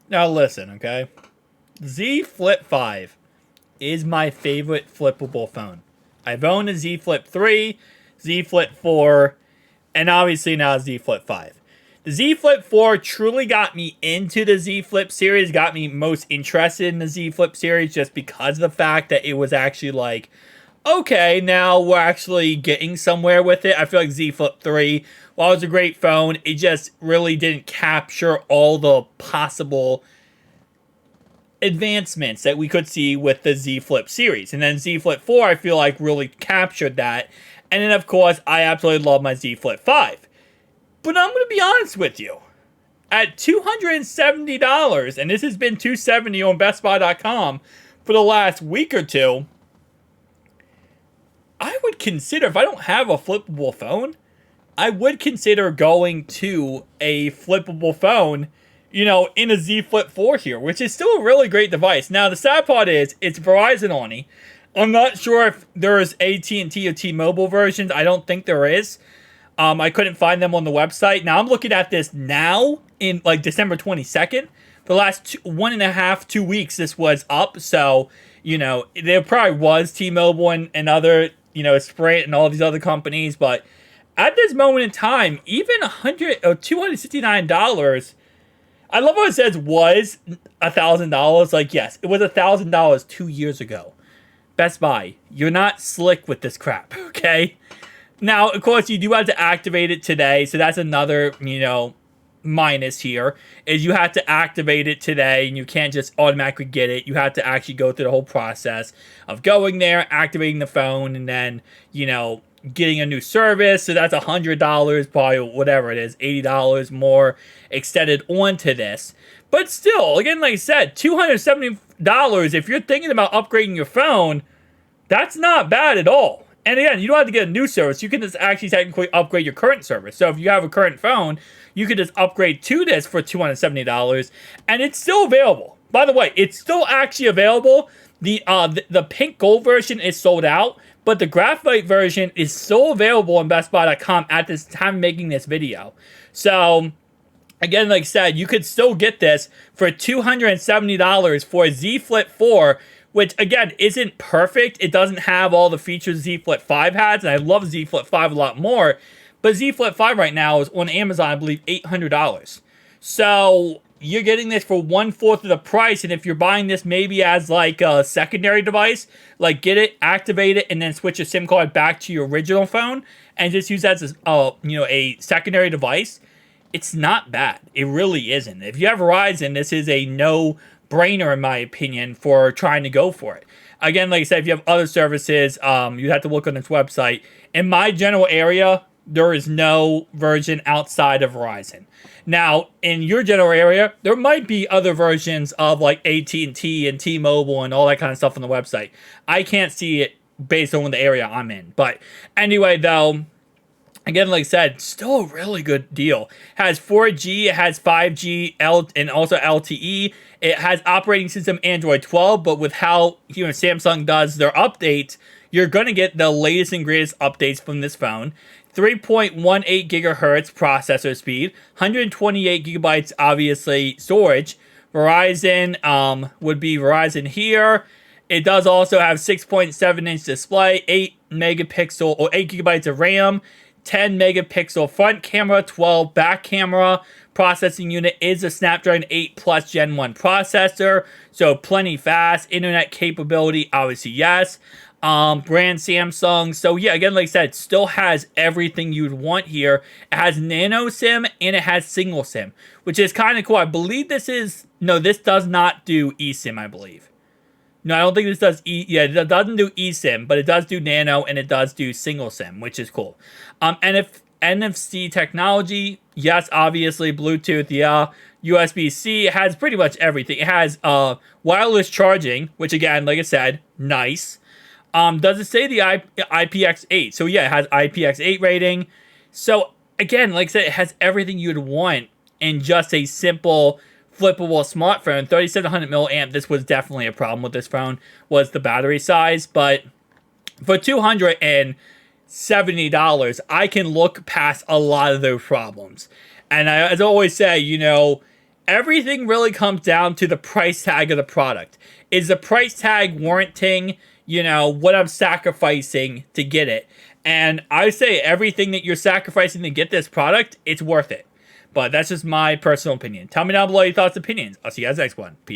Now listen, okay? Z Flip 5 is my favorite flippable phone. I've owned a Z Flip 3, Z Flip 4, and obviously now Z Flip 5. The Z Flip 4 truly got me into the Z Flip series, got me most interested in the Z Flip series just because of the fact that it was actually like, okay, now we're actually getting somewhere with it. I feel like Z Flip 3, while it was a great phone, it just really didn't capture all the possible advancements that we could see with the Z Flip series. And then Z Flip 4, I feel like really captured that. And then, of course, I absolutely love my Z Flip 5. But I'm going to be honest with you. At $270, and this has been $270 on BestBuy.com for the last week or two, I would consider, if I don't have a flippable phone, I would consider going to a flippable phone, in a Z Flip 4 here, which is still a really great device. Now, the sad part is, it's Verizon only. I'm not sure if there's AT&T or T-Mobile versions. I don't think there is. I couldn't find them on the website. Now, I'm looking at this now in, like, December 22nd. For the last 1.5, 2 weeks, this was up. So, there probably was T-Mobile and other, Sprint and all these other companies. But at this moment in time, even $100 or $269, I love how it says was $1,000. Like, yes, it was $1,000 2 years ago. Best Buy, you're not slick with this crap, okay? Now, of course, you do have to activate it today, so that's another, minus here, is you have to activate it today, and you can't just automatically get it. You have to actually go through the whole process of going there, activating the phone, and then, getting a new service. So that's $100, probably whatever it is, $80 more extended onto this. But still, again, like I said, $270, if you're thinking about upgrading your phone, that's not bad at all. And again, you don't have to get a new service. You can just actually technically upgrade your current service. So if you have a current phone, you could just upgrade to this for $270, and it's still available. By the way, it's still actually available. The pink gold version is sold out, but the graphite version is still available on BestBuy.com at this time of making this video. So, again, like I said, you could still get this for $270 for a Z Flip 4, which, again, isn't perfect. It doesn't have all the features Z Flip 5 has, and I love Z Flip 5 a lot more. But Z Flip 5 right now is on Amazon, I believe, $800. So you're getting this for 1/4 of the price, and if you're buying this maybe as like a secondary device, like get it, activate it, and then switch your SIM card back to your original phone, and just use that as a secondary device, it's not bad. It really isn't. If you have Verizon, this is a no-brainer in my opinion for trying to go for it. Again, like I said, if you have other services, you have to look on this website. In my general area, there is no version outside of Verizon. Now, in your general area, there might be other versions of like AT&T and T-Mobile and all that kind of stuff on the website. I can't see it based on the area I'm in. But anyway, though, again, like I said, still a really good deal. It has 4G, it has 5G, and also LTE. It has operating system Android 12, but with how Samsung does their updates, you're going to get the latest and greatest updates from this phone. 3.18 gigahertz processor speed, 128 gigabytes, obviously, storage. Verizon would be Verizon here. It does also have 6.7-inch display, 8 megapixel or 8 gigabytes of RAM, 10 megapixel front camera, 12 back camera. Processing unit is a Snapdragon 8 Plus Gen 1 processor, so plenty fast. Internet capability, obviously, yes. Brand Samsung. So yeah, again, like I said, it still has everything you'd want here. It has nano SIM and it has single SIM, which is kind of cool. I believe this does not do eSIM, I believe. No, I don't think this does it doesn't do eSIM, but it does do nano and it does do single SIM, which is cool. NFC technology, yes, obviously, Bluetooth, yeah. USB-C, it has pretty much everything. It has wireless charging, which again, like I said, nice. Does it say the IPX8? So yeah, it has IPX8 rating. So again, like I said, it has everything you'd want in just a simple flippable smartphone. 3700 milliamp. This was definitely a problem with this phone, was the battery size. But for $270, I can look past a lot of those problems. And as I always say, everything really comes down to the price tag of the product. Is the price tag warranting, what I'm sacrificing to get it? And I say everything that you're sacrificing to get this product, it's worth it. But that's just my personal opinion. Tell me down below your thoughts and opinions. I'll see you guys next one. Peace.